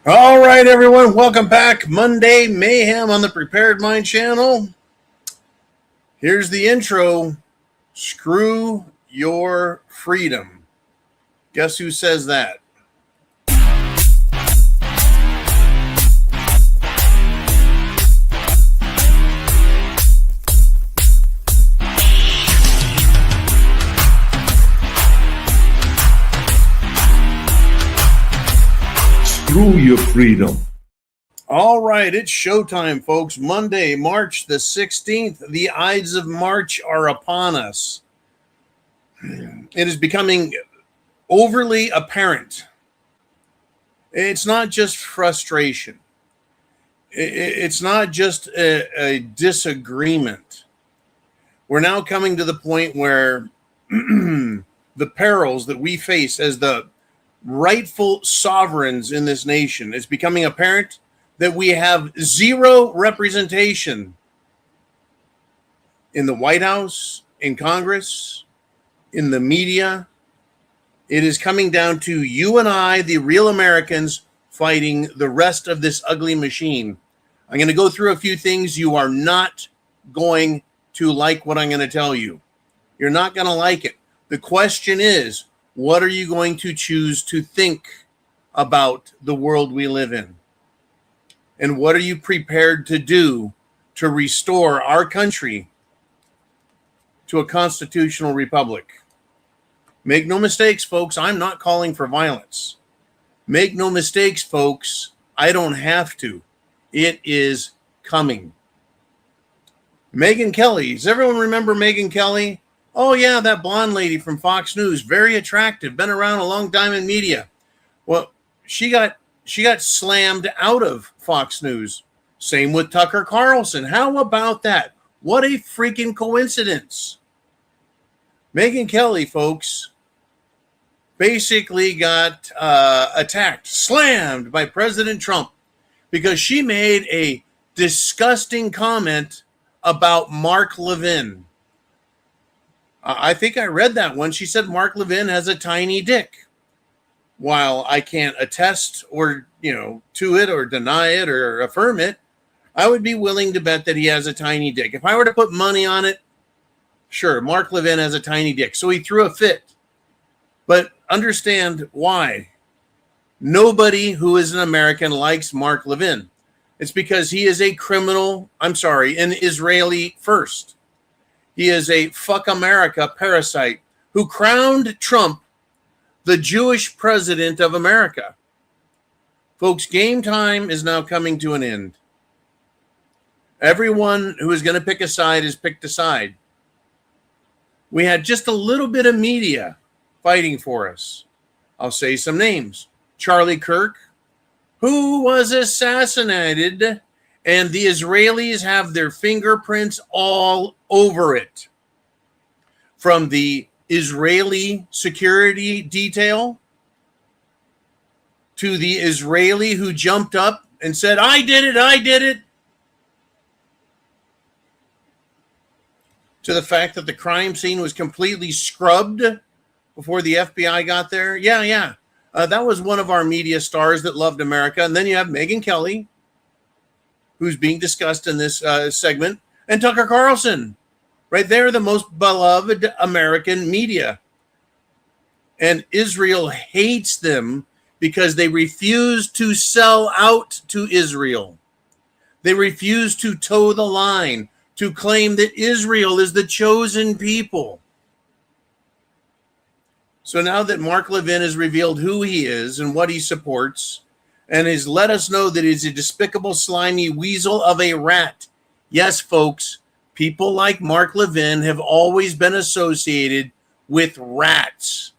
All right, everyone. Welcome back. Monday Mayhem on the Prepared Mind channel. Here's the intro. Screw your freedom. Guess who says that? Screw your freedom. All right, it's showtime, folks. Monday, March the 16th. The Ides of March are upon us. It is becoming overly apparent. It's not just frustration. It's not just a disagreement. We're now coming to the point where the perils that we face as the rightful sovereigns in this nation, it's becoming apparent that we have zero representation in the White House, in Congress, in the media. It is coming down to you and I, the real Americans, fighting the rest of this ugly machine. I'm going to go through a few things. You are not going to like what I'm going to tell you. You're not going to like it. The question is, what are you going to choose to think about the world we live in? And what are you prepared to do to restore our country to a constitutional republic? Make no mistakes, folks. I'm not calling for violence. Make no mistakes, folks. I don't have to. It is coming. Megyn Kelly. Does everyone remember Megyn Kelly? Oh, yeah, that blonde lady from Fox News. Very attractive. Been around a long time in media. Well, she got slammed out of Fox News. Same with Tucker Carlson. How about that? What a freaking coincidence. Megyn Kelly, folks, basically got attacked, slammed by President Trump because she made a disgusting comment about Mark Levin. I think I read that one. She said Mark Levin has a tiny dick. While I can't attest or, to it or deny it or affirm it, I would be willing to bet that he has a tiny dick. If I were to put money on it, sure, Mark Levin has a tiny dick. So he threw a fit. But understand why. Nobody who is an American likes Mark Levin. It's because he is a criminal, an Israeli first. He is a fuck America parasite who crowned Trump the Jewish president of America. Folks, game time is now coming to an end. Everyone who is going to pick a side has picked a side. We had just a little bit of media fighting for us. I'll say some names. Charlie Kirk, who was assassinated, and the Israelis have their fingerprints all over it. From the Israeli security detail to the Israeli who jumped up and said, I did it, to the fact that the crime scene was completely scrubbed before the FBI got there. Yeah. That was one of our media stars that loved America. And then you have Megyn Kelly, who's being discussed in this segment, and Tucker Carlson. Right there, the most beloved American media. And Israel hates them because they refuse to sell out to Israel. They refuse to toe the line, to claim that Israel is the chosen people. So now that Mark Levin has revealed who he is and what he supports, and has let us know that he's a despicable, slimy weasel of a rat. Yes, folks, people like Mark Levin have always been associated with rats.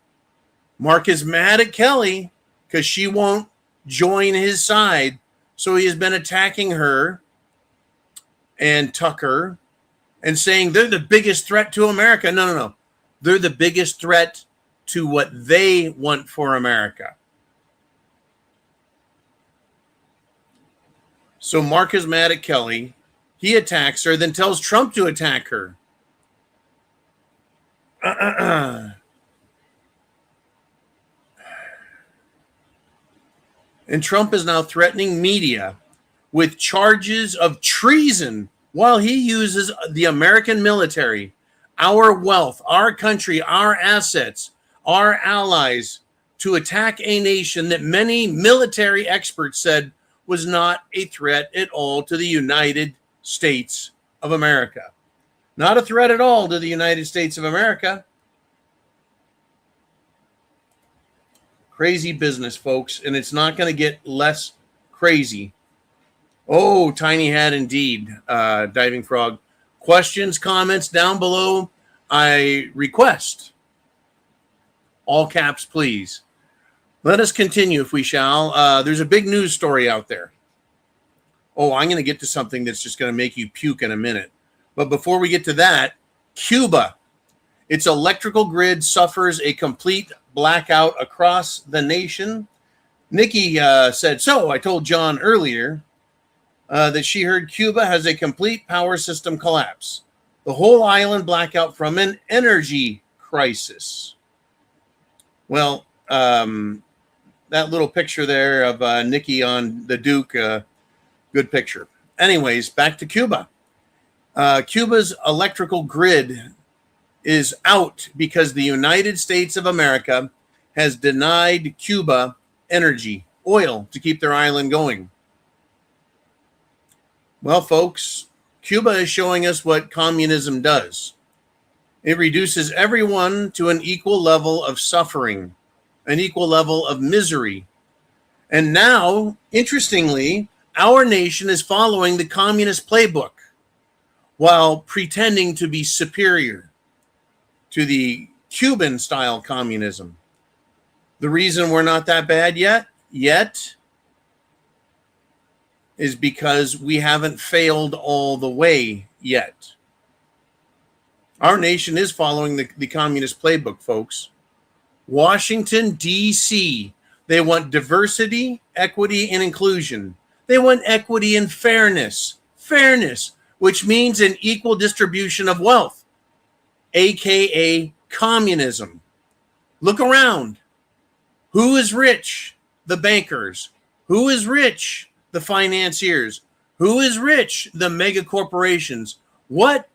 Mark is mad at Kelly because she won't join his side. So he has been attacking her and Tucker and saying they're the biggest threat to America. No. They're the biggest threat to what they want for America. So Mark is mad at Kelly. He attacks her, then tells Trump to attack her. And Trump is now threatening media with charges of treason while he uses the American military, our wealth, our country, our assets, our allies to attack a nation that many military experts said was not a threat at all to the United States of America. Not a threat at all to the United States of America. Crazy business, folks, and it's not going to get less crazy. Oh, tiny hat indeed, Diving Frog. Questions, comments down below. I request all caps, please. Let us continue, if we shall. There's a big news story out there. Oh, I'm going to get to something that's just going to make you puke in a minute. But before we get to that, Cuba. Its electrical grid suffers a complete blackout across the nation. Nikki said, so I told John earlier that she heard Cuba has a complete power system collapse. The whole island blackout from an energy crisis. Well, that little picture there of Nikki on the Duke, good picture. Anyways, back to Cuba. Cuba's electrical grid is out because the United States of America has denied Cuba energy, oil, to keep their island going. Well, folks, Cuba is showing us what communism does. It reduces everyone to an equal level of suffering, an equal level of misery. And now, interestingly, our nation is following the communist playbook while pretending to be superior to the Cuban-style communism. The reason we're not that bad yet is because we haven't failed all the way yet. Our nation is following the communist playbook, folks. Washington, D.C., they want diversity, equity, and inclusion. They want equity and fairness, which means an equal distribution of wealth, aka communism. Look around. Who is rich? The bankers. Who is rich? The financiers. Who is rich? The mega corporations. What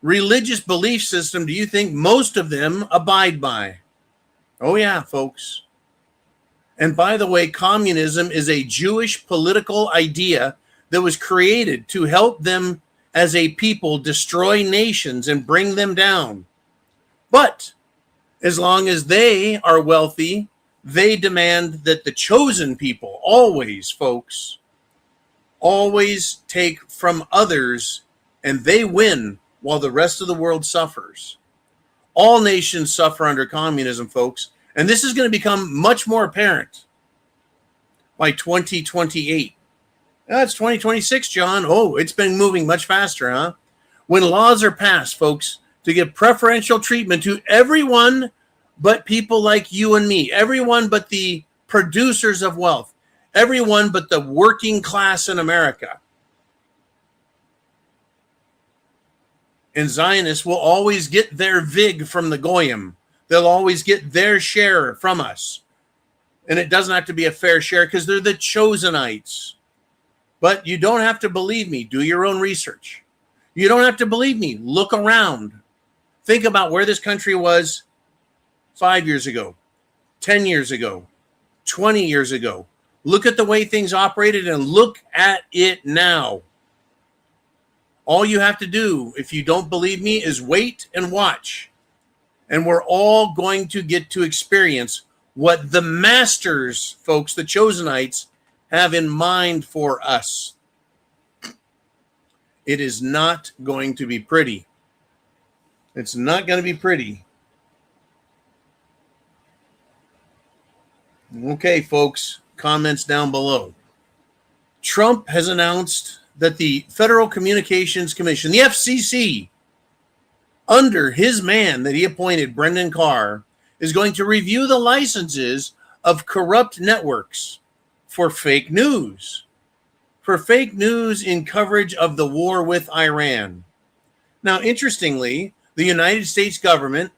religious belief system do you think most of them abide by? Oh yeah, folks. And by the way, communism is a Jewish political idea that was created to help them as a people destroy nations and bring them down. But as long as they are wealthy, they demand that the chosen people always, folks, always take from others, and they win while the rest of the world suffers. All nations suffer under communism, folks, and this is going to become much more apparent by 2028. That's 2026, John. Oh, it's been moving much faster, huh? When laws are passed, folks, to give preferential treatment to everyone but people like you and me, everyone but the producers of wealth, everyone but the working class in America. And Zionists will always get their vig from the Goyim. They'll always get their share from us. And it doesn't have to be a fair share because they're the chosenites. But you don't have to believe me. Do your own research. You don't have to believe me. Look around. Think about where this country was 5 years ago, 10 years ago, 20 years ago. Look at the way things operated and look at it now. All you have to do, if you don't believe me, is wait and watch. And we're all going to get to experience what the masters, folks, the chosenites, have in mind for us. It is not going to be pretty. It's not going to be pretty. Okay, folks, comments down below. Trump has announced that the Federal Communications Commission, the FCC, under his man that he appointed, Brendan Carr, is going to review the licenses of corrupt networks for fake news. For fake news in coverage of the war with Iran. Now, interestingly, the United States government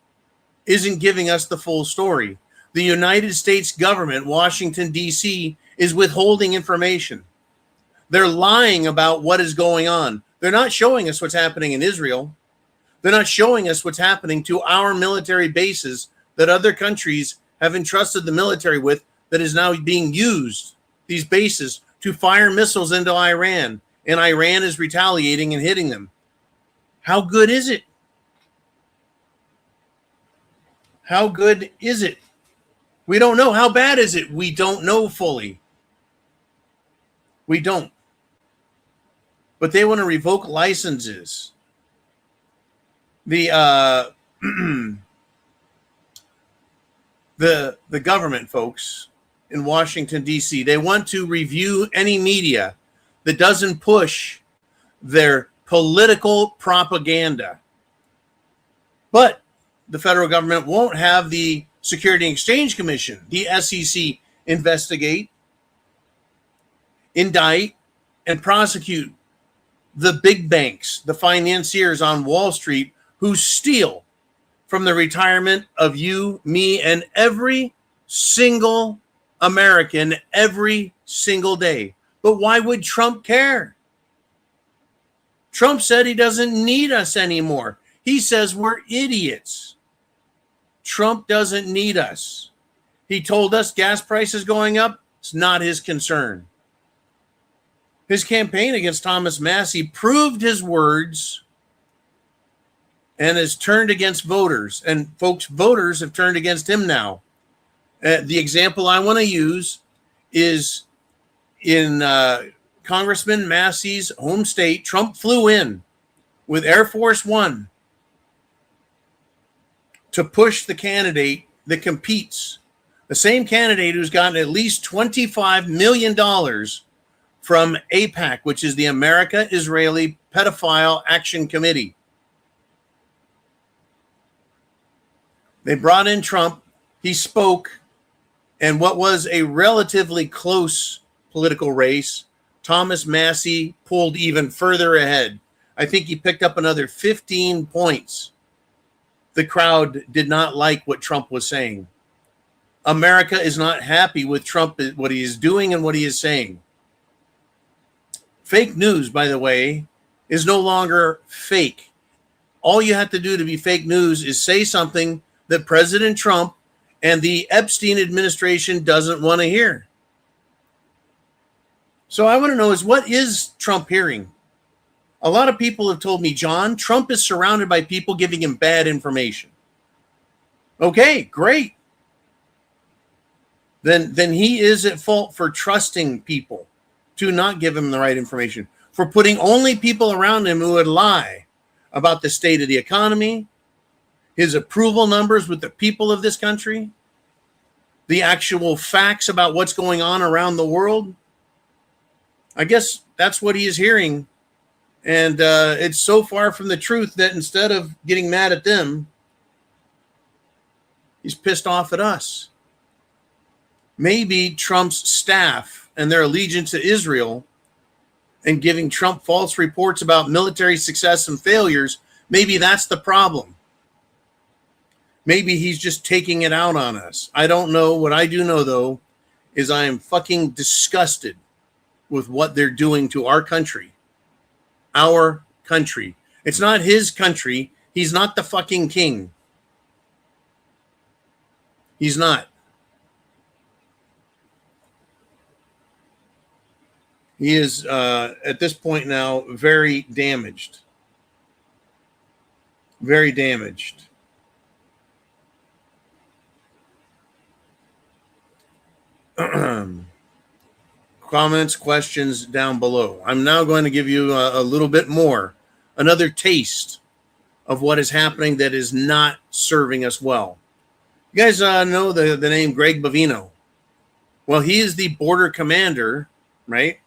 isn't giving us the full story. The United States government, Washington, D.C., is withholding information. They're lying about what is going on. They're not showing us what's happening in Israel. They're not showing us what's happening to our military bases that other countries have entrusted the military with, that is now being used, these bases, to fire missiles into Iran. And Iran is retaliating and hitting them. How good is it? How good is it? We don't know. How bad is it? We don't know fully. We don't. But they want to revoke licenses. The the government folks in Washington, D.C., they want to review any media that doesn't push their political propaganda. But the federal government won't have the Security and Exchange Commission, the SEC, investigate, indict, and prosecute the big banks, the financiers on Wall Street who steal from the retirement of you, me, and every single American every single day. But why would Trump care? Trump said he doesn't need us anymore. He says we're idiots. Trump doesn't need us. He told us gas prices going up. It's not his concern. His campaign against Thomas Massie proved his words and has turned against voters. And folks, voters have turned against him now. The example I want to use is in Congressman Massie's home state. Trump flew in with Air Force One to push the candidate that competes, the same candidate who's gotten at least $25 million from AIPAC, which is the America-Israeli Pedophile Action Committee. They brought in Trump. He spoke, and what was a relatively close political race, Thomas Massie pulled even further ahead. I think he picked up another 15 points. The crowd did not like what Trump was saying. America is not happy with Trump, what he is doing and what he is saying. Fake news, by the way, is no longer fake. All you have to do to be fake news is say something that President Trump and the Epstein administration doesn't want to hear. So I want to know is, what is Trump hearing? A lot of people have told me, John, Trump is surrounded by people giving him bad information. Okay, great. Then he is at fault for trusting people to not give him the right information, for putting only people around him who would lie about the state of the economy, his approval numbers with the people of this country, the actual facts about what's going on around the world. I guess that's what he is hearing. And it's so far from the truth that instead of getting mad at them, he's pissed off at us. Maybe Trump's staff and their allegiance to Israel and giving Trump false reports about military success and failures, maybe that's the problem. Maybe he's just taking it out on us. I don't know. What I do know, though, is I am fucking disgusted with what they're doing to our country. Our country. It's not his country. He's not the fucking king. He's not. He is, at this point now, very damaged. Very damaged. Comments, questions down below. I'm now going to give you a little bit more, another taste of what is happening that is not serving us well. You guys know the name Greg Bovino. Well, he is the border commander, right?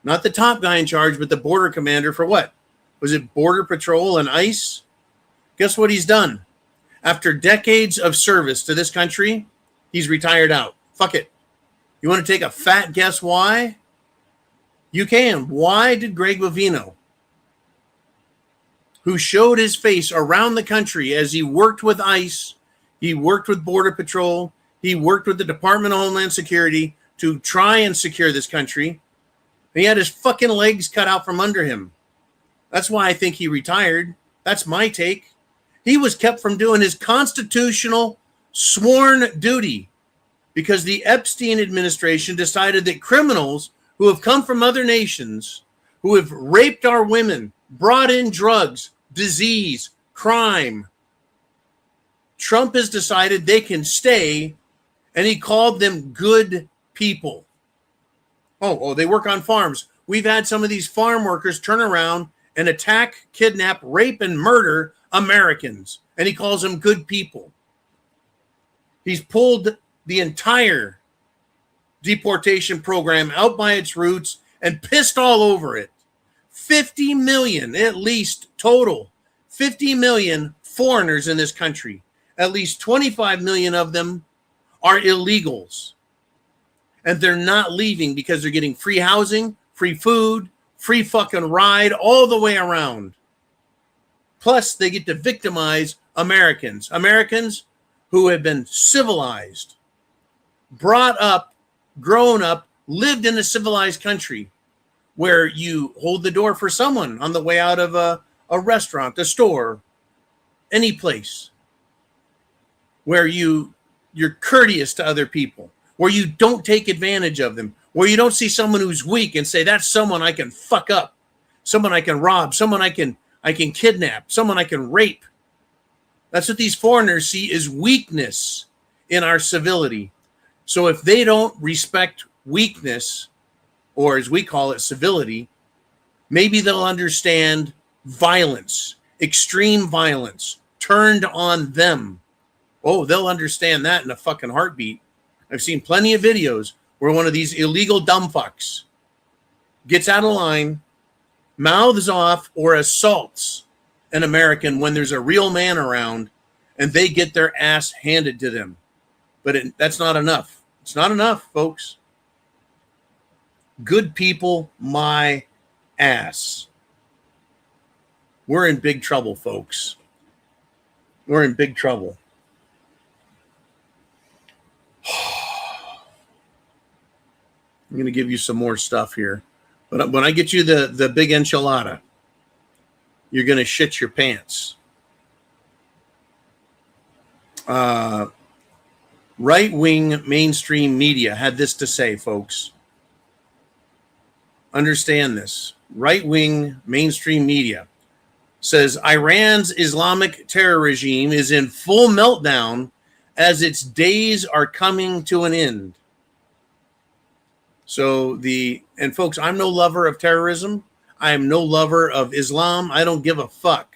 Not the top guy in charge, but the border commander for what? Was it Border Patrol and ICE? Guess what he's done? After decades of service to this country, he's retired out. Fuck it. You want to take a fat guess why? You can. Why did Greg Bovino, who showed his face around the country as he worked with ICE, he worked with Border Patrol, He worked with the Department of Homeland Security to try and secure this country. He had his fucking legs cut out from under him. That's why I think he retired. That's my take. He was kept from doing his constitutional sworn duty because the Epstein administration decided that criminals who have come from other nations, who have raped our women, brought in drugs, disease, crime, Trump has decided they can stay, and he called them good people. Oh, they work on farms. We've had some of these farm workers turn around and attack, kidnap, rape, and murder Americans, and he calls them good people. He's pulled the entire deportation program out by its roots and pissed all over it. 50 million, at least total, 50 million foreigners in this country. At least 25 million of them are illegals. And they're not leaving because they're getting free housing, free food, free fucking ride all the way around. Plus, they get to victimize Americans. Americans who have been civilized, brought up, grown up, lived in a civilized country where you hold the door for someone on the way out of a restaurant, a store, any place, where you're courteous to other people, where you don't take advantage of them, where you don't see someone who's weak and say, that's someone I can fuck up, someone I can rob, someone I can kidnap, someone I can rape. That's what these foreigners see as weakness in our civility. So if they don't respect weakness, or as we call it, civility, maybe they'll understand violence, extreme violence, turned on them. Oh, they'll understand that in a fucking heartbeat. I've seen plenty of videos where one of these illegal dumb fucks gets out of line, mouths off, or assaults an American when there's a real man around, and they get their ass handed to them. But that's not enough. It's not enough, folks. Good people, my ass. We're in big trouble, folks. We're in big trouble. I'm going to give you some more stuff here. But when I get you the big enchilada, you're going to shit your pants. Right-wing mainstream media had this to say, folks. Understand this. Right-wing mainstream media says Iran's Islamic terror regime is in full meltdown as its days are coming to an end. So and folks, I'm no lover of terrorism. I am no lover of Islam. I don't give a fuck.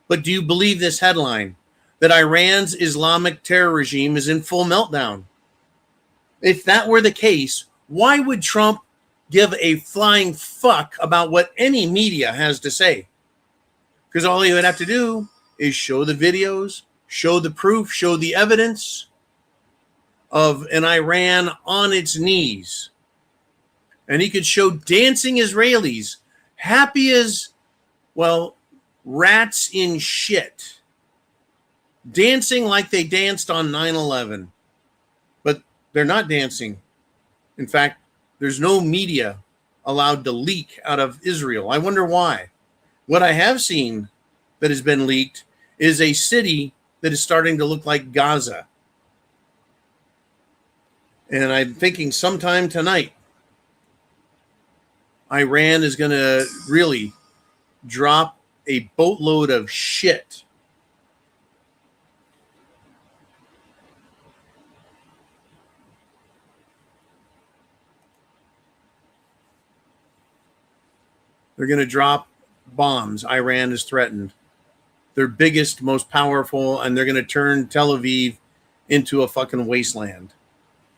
But do you believe this headline? That Iran's Islamic terror regime is in full meltdown? If that were the case, why would Trump give a flying fuck about what any media has to say? Because all he would have to do is show the videos, show the proof, show the evidence of an Iran on its knees. And he could show dancing Israelis, happy as, well, rats in shit. Dancing like they danced on 9/11. But they're not dancing. In fact, there's no media allowed to leak out of Israel. I wonder why. What I have seen that has been leaked is a city that is starting to look like Gaza. And I'm thinking sometime tonight, Iran is going to really drop a boatload of shit. They're going to drop bombs. Iran is threatened. Their biggest, most powerful, and they're going to turn Tel Aviv into a fucking wasteland.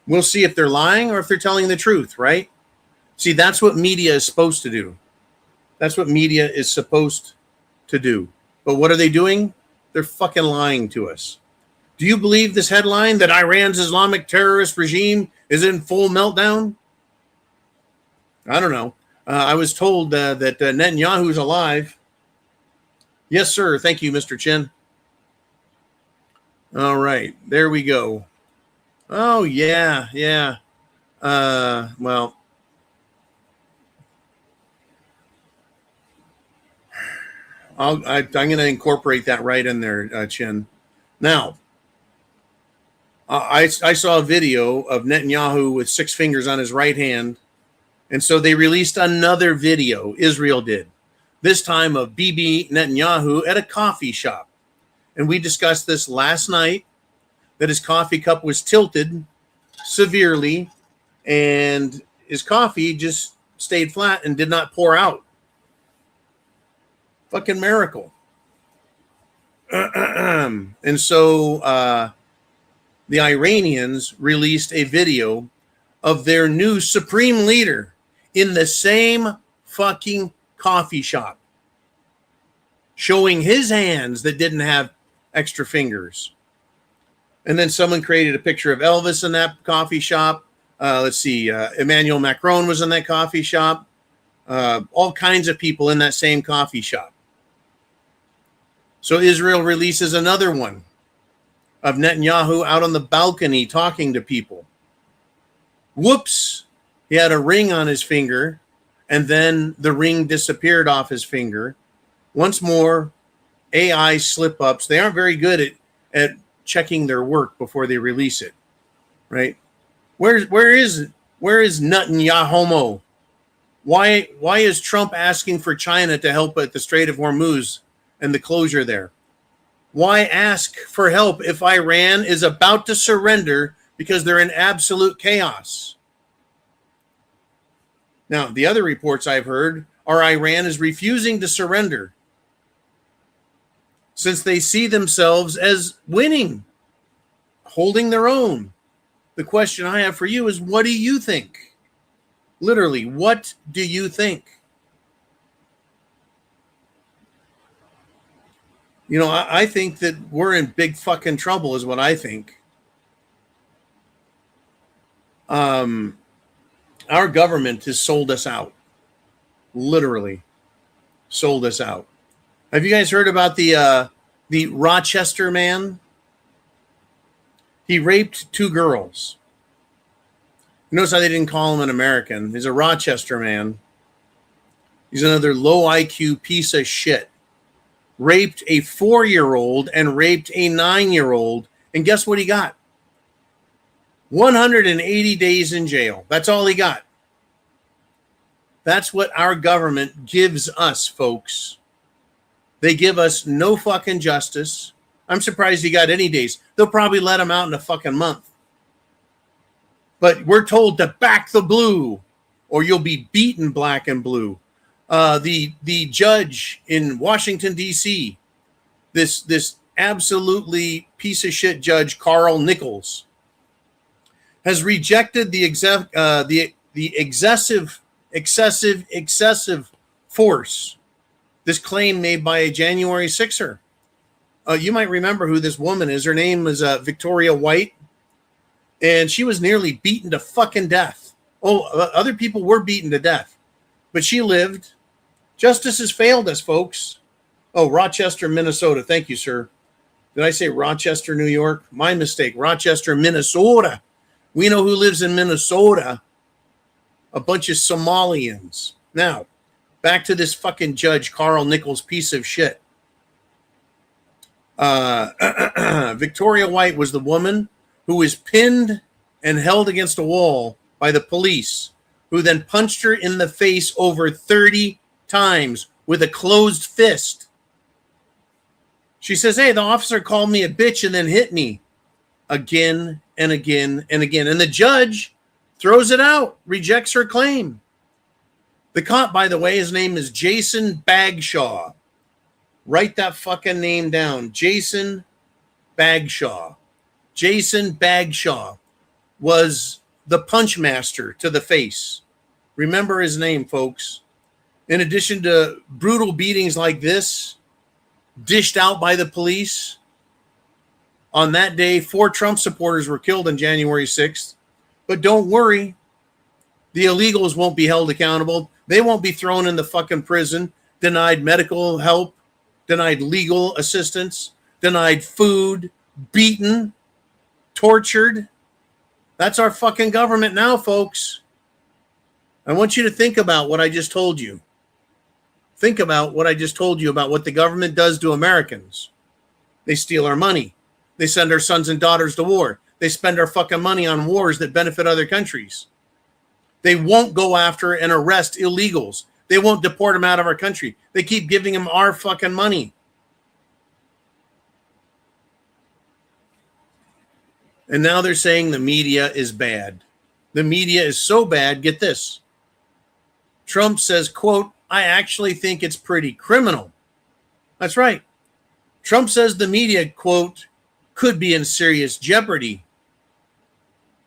We'll see if they're lying or if they're telling the truth, right? See, that's what media is supposed to do. That's what media is supposed to do. But what are they doing? They're fucking lying to us. Do you believe this headline that Iran's Islamic terrorist regime is in full meltdown? I don't know. I was told that Netanyahu's alive. Yes, sir. Thank you, Mr. Chin. All right. There we go. Oh, yeah, yeah. Well, I'm going to incorporate that right in there, Chin. Now, I saw a video of Netanyahu with 6 fingers on his right hand. And so they released another video, Israel did, this time of Bibi Netanyahu at a coffee shop. And we discussed this last night, that his coffee cup was tilted severely and his coffee just stayed flat and did not pour out. Fucking miracle. And so the Iranians released a video of their new supreme leader in the same fucking coffee shop, showing his hands that didn't have extra fingers. And then someone created a picture of Elvis in that coffee shop. Let's see, Emmanuel Macron was in that coffee shop. All kinds of people in that same coffee shop. So Israel releases another one of Netanyahu out on the balcony talking to people. Whoops, he had a ring on his finger, and then the ring disappeared off his finger. Once more, AI slip-ups. They aren't very good at checking their work before they release it, right? Where is Netanyahu? Why is Trump asking for China to help at the Strait of Hormuz and the closure there? Why ask for help if Iran is about to surrender because they're in absolute chaos? Now, the other reports I've heard are Iran is refusing to surrender since they see themselves as winning, holding their own. The question I have for you is, what do you think? Literally, what do you think? You know, I think that we're in big fucking trouble is what I think. Our government has sold us out. Literally sold us out. Have you guys heard about the Rochester man? He raped 2 girls. Notice how they didn't call him an American. He's a Rochester man. He's another low IQ piece of shit. Raped a 4-year-old and raped a 9-year-old. And guess what he got? 180 days in jail. That's all he got. That's what our government gives us, folks. They give us no fucking justice. I'm surprised he got any days. They'll probably let him out in a fucking month. But we're told to back the blue or you'll be beaten black and blue. The judge in Washington, D.C., this absolutely piece of shit judge, Carl Nichols, has rejected the excessive force, this claim made by a January 6er. You might remember who this woman is. Her name is Victoria White, and she was nearly beaten to fucking death. Oh, other people were beaten to death, but she lived. Justice has failed us, folks. Oh, Rochester, Minnesota. Thank you, sir. Did I say Rochester, New York? My mistake. Rochester, Minnesota. We know who lives in Minnesota. A bunch of Somalians. Now, back to this fucking judge, Carl Nichols, piece of shit. Victoria White was the woman who was pinned and held against a wall by the police, who then punched her in the face over 30 times with a closed fist. She says, hey, the officer called me a bitch and then hit me again and again and again. And the judge throws it out, rejects her claim. The cop, by the way, his name is Jason Bagshaw. Write that fucking name down. Jason Bagshaw. Jason Bagshaw was the punch master to the face. Remember his name, folks. In addition to brutal beatings like this, dished out by the police, on that day, 4 Trump supporters were killed on January 6th. But don't worry, the illegals won't be held accountable. They won't be thrown in the fucking prison, denied medical help, denied legal assistance, denied food, beaten, tortured. That's our fucking government now, folks. I want you to think about what I just told you. Think about what I just told you about what the government does to Americans. They steal our money. They send our sons and daughters to war. They spend our fucking money on wars that benefit other countries. They won't go after and arrest illegals. They won't deport them out of our country. They keep giving them our fucking money. And now they're saying the media is bad. The media is so bad, get this. Trump says, quote, I actually think it's pretty criminal. That's right. Trump says the media, quote, could be in serious jeopardy.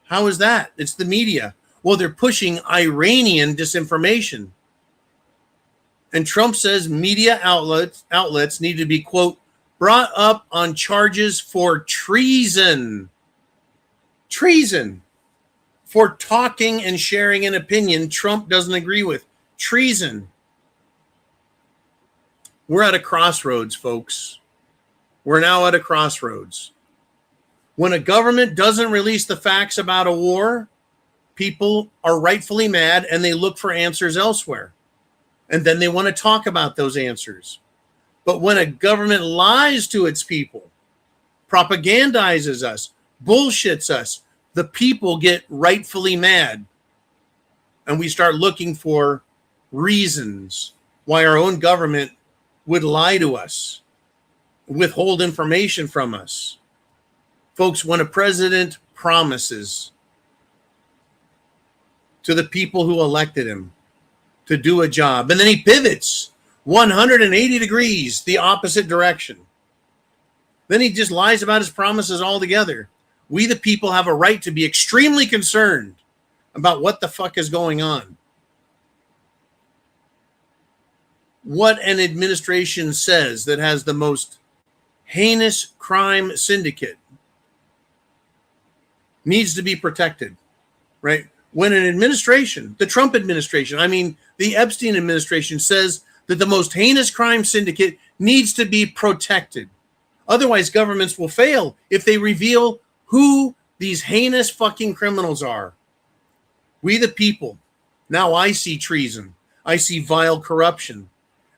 How is that? It's the media. Well, they're pushing Iranian disinformation. And Trump says media outlets need to be, quote, brought up on charges for treason. Treason. For talking and sharing an opinion Trump doesn't agree with. Treason. We're at a crossroads, folks. We're now at a crossroads. When a government doesn't release the facts about a war, people are rightfully mad and they look for answers elsewhere. And then they want to talk about those answers. But when a government lies to its people, propagandizes us, bullshits us, the people get rightfully mad. And we start looking for reasons why our own government would lie to us, withhold information from us. Folks, when a president promises to the people who elected him to do a job, and then he pivots 180 degrees the opposite direction, then he just lies about his promises altogether. We, the people, have a right to be extremely concerned about what the fuck is going on. What an administration says that has the most heinous crime syndicate needs to be protected, right? When an administration, the Trump administration, I mean, the Epstein administration says that the most heinous crime syndicate needs to be protected. Otherwise, governments will fail if they reveal who these heinous fucking criminals are. We, the people, now I see treason. I see vile corruption.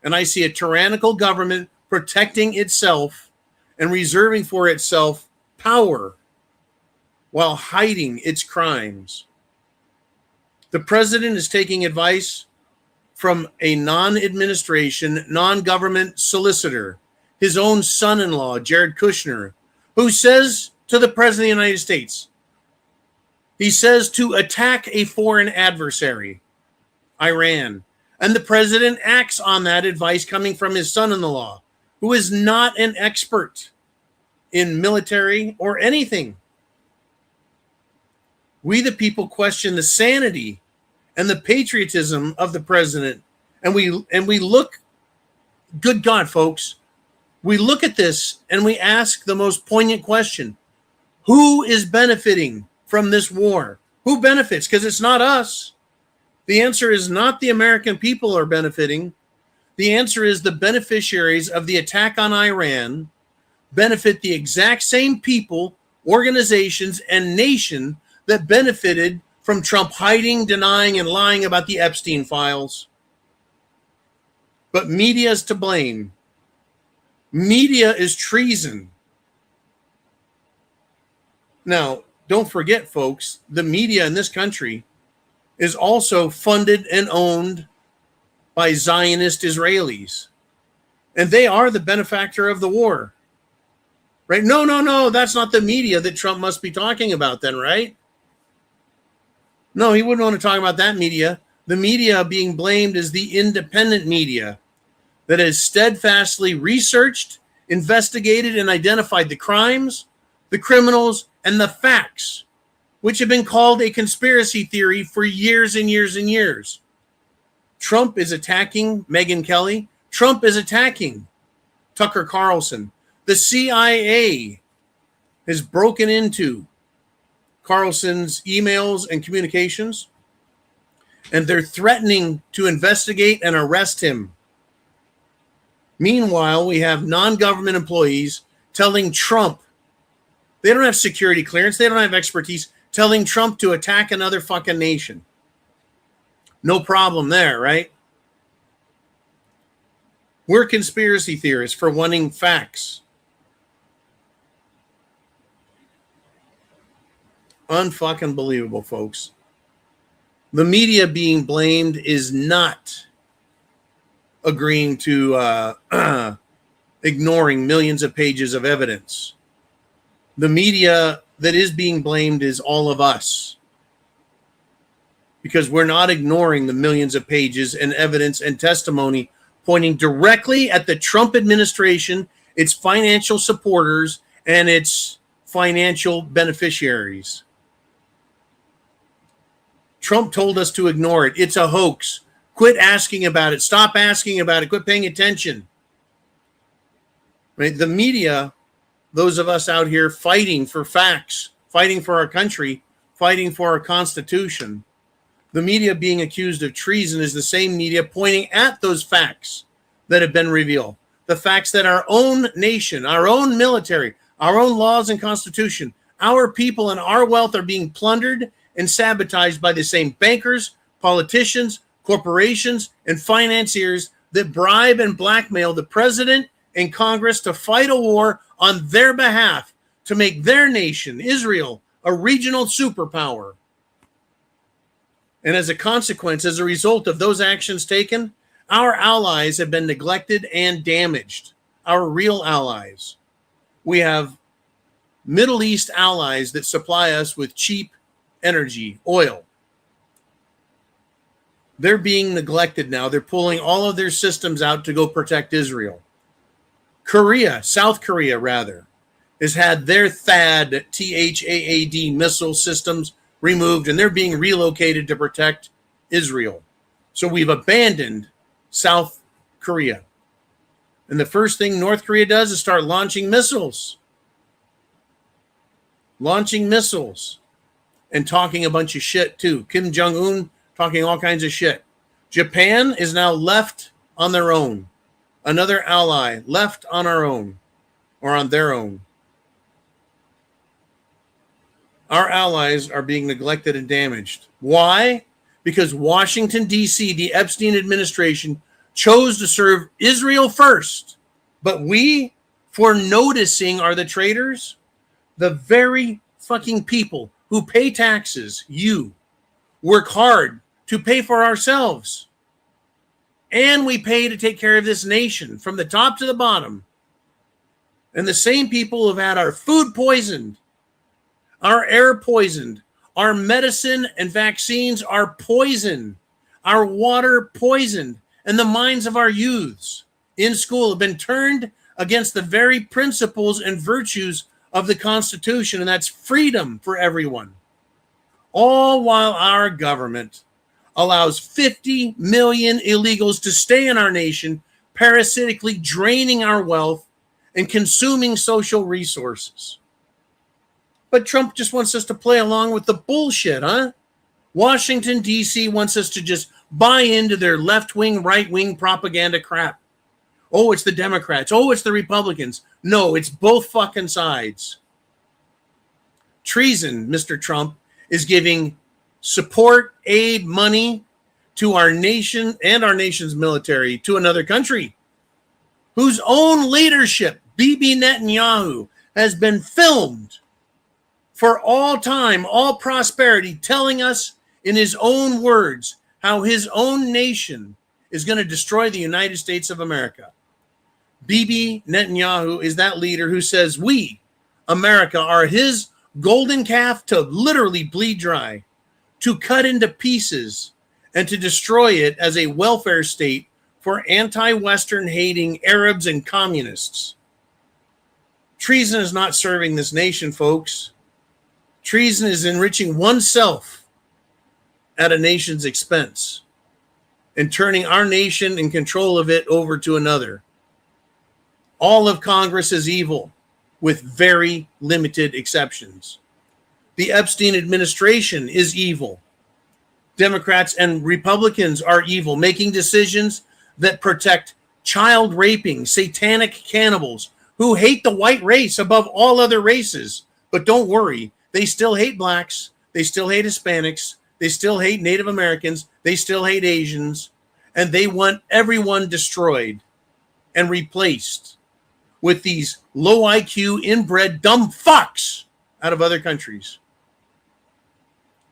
And I see a tyrannical government protecting itself and reserving for itself power while hiding its crimes. The president is taking advice from a non-administration, non-government solicitor, his own son-in-law, Jared Kushner, who says to the president of the United States, he says to attack a foreign adversary, Iran. And the president acts on that advice coming from his son-in-law, who is not an expert in military or anything. We, the people, question the sanity and the patriotism of the president. And we look, good God, folks, we look at this and we ask the most poignant question. Who is benefiting from this war? Who benefits? Because it's not us. The answer is not the American people are benefiting. The answer is the beneficiaries of the attack on Iran benefit the exact same people, organizations, and nation that benefited from Trump hiding, denying, and lying about the Epstein files. But media is to blame. Media is treason. Now, don't forget, folks, the media in this country is also funded and owned by Zionist Israelis. And they are the benefactor of the war. Right? No, that's not the media that Trump must be talking about then, right? No, he wouldn't want to talk about that media. The media being blamed is the independent media that has steadfastly researched, investigated, and identified the crimes, the criminals, and the facts, which have been called a conspiracy theory for years and years and years. Trump is attacking Megyn Kelly. Trump is attacking Tucker Carlson. The CIA has broken into Carlson's emails and communications, and they're threatening to investigate and arrest him. Meanwhile, we have non-government employees telling Trump, they don't have security clearance, they don't have expertise, telling Trump to attack another fucking nation. No problem there, right? We're conspiracy theorists for wanting facts. Unfucking believable, folks. The media being blamed is not agreeing to ignoring millions of pages of evidence. The media that is being blamed is all of us, because we're not ignoring the millions of pages and evidence and testimony pointing directly at the Trump administration, its financial supporters, and its financial beneficiaries. Trump told us to ignore it. It's a hoax. Quit asking about it. Stop asking about it. Quit paying attention. Right? The media, those of us out here fighting for facts, fighting for our country, fighting for our Constitution, the media being accused of treason is the same media pointing at those facts that have been revealed. The facts that our own nation, our own military, our own laws and Constitution, our people and our wealth are being plundered and sabotaged by the same bankers, politicians, corporations, and financiers that bribe and blackmail the president and Congress to fight a war on their behalf to make their nation, Israel, a regional superpower. And as a consequence, as a result of those actions taken, our allies have been neglected and damaged. Our real allies. We have Middle East allies that supply us with cheap energy, oil. They're being neglected now. They're pulling all of their systems out to go protect Israel. South Korea, has had their THAAD, T-H-A-A-D missile systems removed, and they're being relocated to protect Israel. So we've abandoned South Korea. And the first thing North Korea does is start launching missiles. And talking a bunch of shit too. Kim Jong-un talking all kinds of shit. Japan is now left on their own. Another ally left on our own or on their own. Our allies are being neglected and damaged. Why? Because Washington, D.C., the Epstein administration, chose to serve Israel first. But we, for noticing, are the traitors. The very fucking people who pay taxes, you, work hard to pay for ourselves. And we pay to take care of this nation from the top to the bottom. And the same people who have had our food poisoned, our air poisoned, our medicine and vaccines are poisoned, our water poisoned, and the minds of our youths in school have been turned against the very principles and virtues of the Constitution, and that's freedom for everyone. All while our government allows 50 million illegals to stay in our nation, parasitically draining our wealth and consuming social resources. But Trump just wants us to play along with the bullshit, huh? Washington, D.C. wants us to just buy into their left-wing, right-wing propaganda crap. Oh, it's the Democrats. Oh, it's the Republicans. No, it's both fucking sides. Treason, Mr. Trump, is giving support, aid, money to our nation and our nation's military to another country whose own leadership, Bibi Netanyahu, has been filmed for all time, all prosperity, telling us in his own words how his own nation is going to destroy the United States of America. Bibi Netanyahu is that leader who says we, America, are his golden calf to literally bleed dry, to cut into pieces, and to destroy it as a welfare state for anti-Western hating Arabs and communists. Treason is not serving this nation, folks. Treason is enriching oneself at a nation's expense and turning our nation and control of it over to another. All of Congress is evil, with very limited exceptions. The Epstein administration is evil. Democrats and Republicans are evil, making decisions that protect child raping, satanic cannibals who hate the white race above all other races. But don't worry, they still hate blacks. They still hate Hispanics. They still hate Native Americans. They still hate Asians. And they want everyone destroyed and replaced with these low IQ, inbred, dumb fucks out of other countries.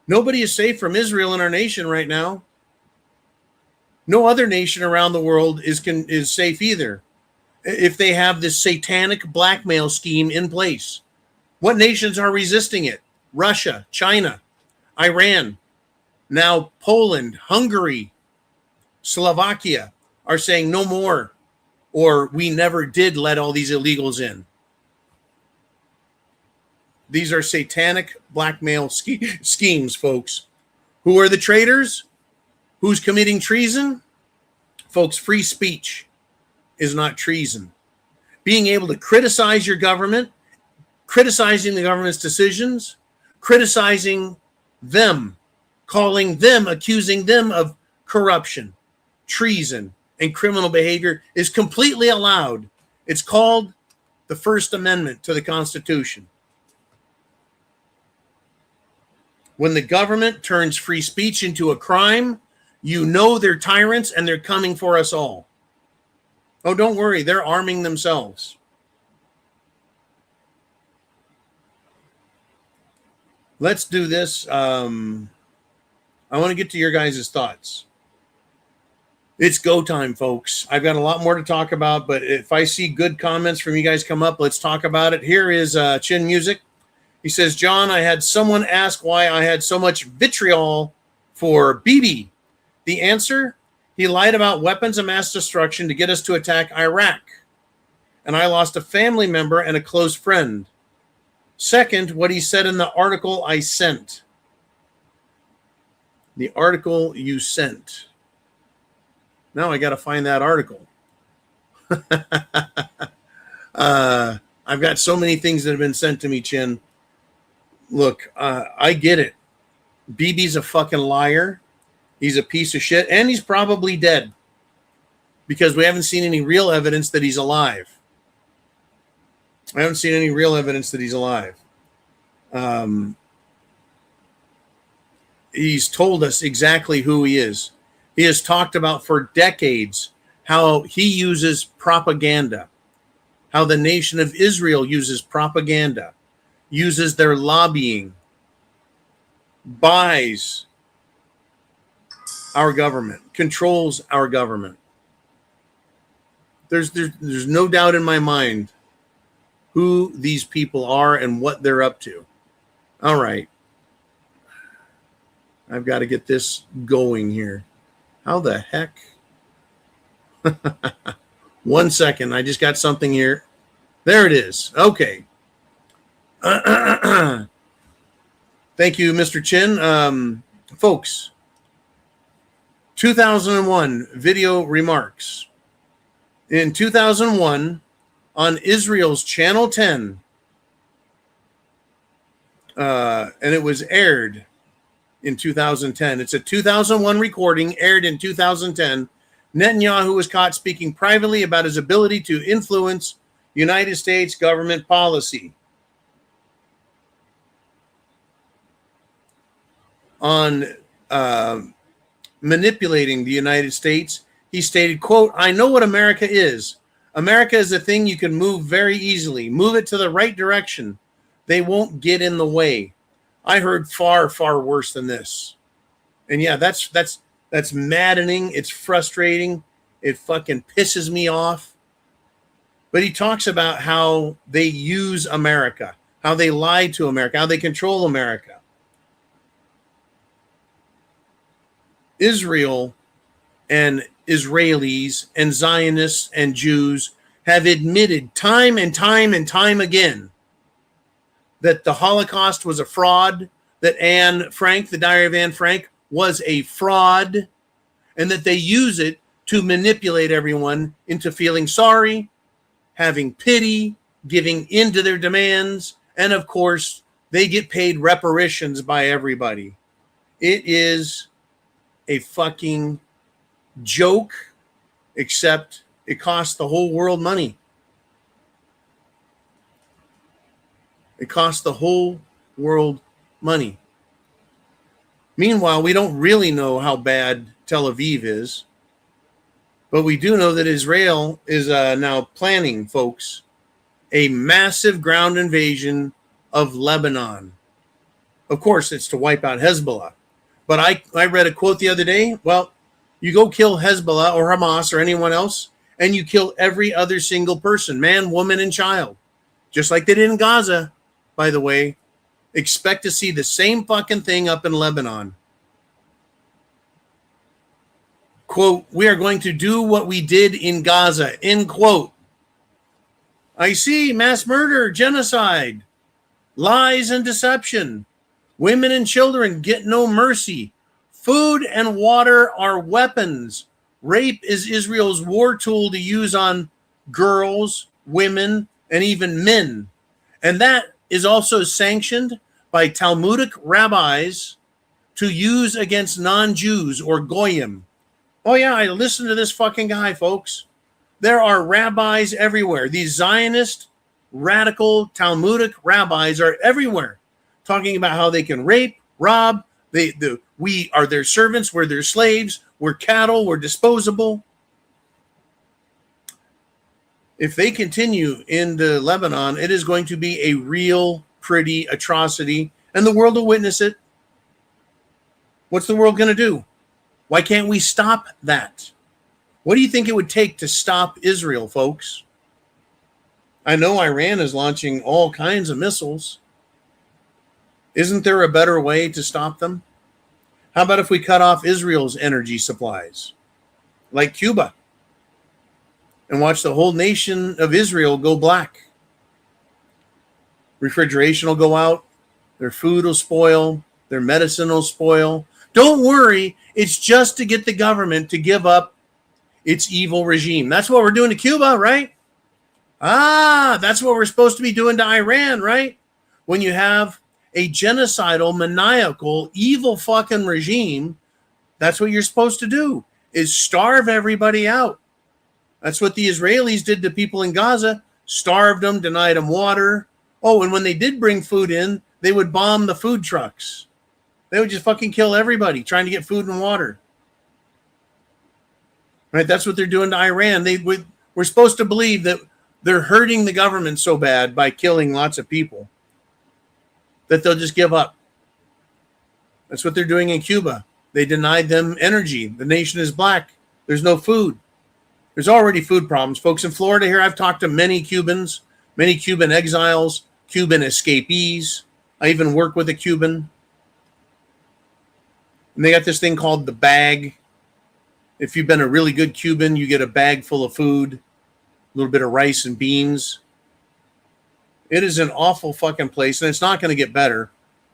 Nobody is safe from Israel in our nation right now. No other nation around the world is safe either, if they have this satanic blackmail scheme in place. What nations are resisting it? Russia, China, Iran, now Poland, Hungary, Slovakia are saying no more, or we never did let all these illegals in. These are satanic blackmail schemes, folks. Who are the traitors? Who's committing treason? Folks, free speech is not treason. Being able to criticize your government, criticizing the government's decisions, criticizing them, calling them, accusing them of corruption, treason, and criminal behavior is completely allowed. It's called the First Amendment to the Constitution. When the government turns free speech into a crime, you know they're tyrants and they're coming for us all. Oh, don't worry, they're arming themselves. Let's do this. I want to get to your guys' thoughts. It's go time, folks. I've got a lot more to talk about, but if I see good comments from you guys come up, let's talk about it. Here is Chin Music. He says, John, I had someone ask why I had so much vitriol for Bibi. The answer, he lied about weapons of mass destruction to get us to attack Iraq. And I lost a family member and a close friend. Second, what he said in the article I sent. The article you sent. Now I got to find that article. I've got so many things that have been sent to me, Chin. Look, I get it. Bibi's a fucking liar. He's a piece of shit. And he's probably dead. Because we haven't seen any real evidence that he's alive. I haven't seen any real evidence that he's alive. He's told us exactly who he is. He has talked about for decades how he uses propaganda. How the nation of Israel uses propaganda. Uses their lobbying, buys our government, controls our government. There's no doubt in my mind who these people are and what they're up to. All right. I've got to get this going here. How the heck? 1 second. I just got something here. There it is. Okay. Thank you, Mr. Chin. Folks, 2001 video remarks. In 2001, on Israel's Channel 10, and it was aired in 2010. It's a 2001 recording, aired in 2010. Netanyahu was caught speaking privately about his ability to influence United States government policy. On manipulating the United States, he stated, quote, I know what America is. America is a thing you can move very easily. Move it to the right direction. They won't get in the way. I heard far, far worse than this. And yeah, that's maddening. It's frustrating. It fucking pisses me off. But he talks about how they use America, how they lie to America, how they control America. Israel and Israelis and Zionists and Jews have admitted time and time and time again that the Holocaust was a fraud, that Anne Frank, the Diary of Anne Frank, was a fraud, and that they use it to manipulate everyone into feeling sorry, having pity, giving in to their demands, and of course, they get paid reparations by everybody. It is a fucking joke, except it costs the whole world money. It costs the whole world money. Meanwhile, we don't really know how bad Tel Aviv is, but we do know that Israel is now planning, folks, a massive ground invasion of Lebanon. Of course, it's to wipe out Hezbollah. But I read a quote the other day. Well, you go kill Hezbollah or Hamas or anyone else, and you kill every other single person, man, woman, and child. Just like they did in Gaza, by the way. Expect to see the same fucking thing up in Lebanon. Quote, we are going to do what we did in Gaza, end quote. I see mass murder, genocide, lies and deception. Women and children get no mercy. Food and water are weapons. Rape is Israel's war tool to use on girls, women, and even men. And that is also sanctioned by Talmudic rabbis to use against non-Jews or goyim. Oh yeah, I listen to this fucking guy, folks. There are rabbis everywhere. These Zionist, radical, Talmudic rabbis are everywhere, talking about how they can rape, rob. We are their servants. We're their slaves. We're cattle. We're disposable. If they continue into Lebanon, it is going to be a real pretty atrocity, and the world will witness it. What's the world going to do? Why can't we stop that? What do you think it would take to stop Israel, folks? I know Iran is launching all kinds of missiles. Isn't there a better way to stop them? How about if we cut off Israel's energy supplies, like Cuba, and watch the whole nation of Israel go black? Refrigeration will go out. Their food will spoil. Their medicine will spoil. Don't worry. It's just to get the government to give up its evil regime. That's what we're doing to Cuba, right? That's what we're supposed to be doing to Iran, right? When you have a genocidal, maniacal, evil fucking regime, that's what you're supposed to do, is starve everybody out. That's what the Israelis did to people in Gaza. Starved them, denied them water. Oh, and when they did bring food in, they would bomb the food trucks. They would just fucking kill everybody trying to get food and water. Right? That's what they're doing to Iran. We're supposed to believe that they're hurting the government so bad by killing lots of people that they'll just give up. That's what they're doing in Cuba. They denied them energy. The nation is black. There's no food. There's already food problems. Folks in Florida here, I've talked to many Cubans, many Cuban exiles, Cuban escapees. I even work with a Cuban. And they got this thing called the bag. If you've been a really good Cuban, you get a bag full of food, a little bit of rice and beans. It is an awful fucking place, and it's not going to get better.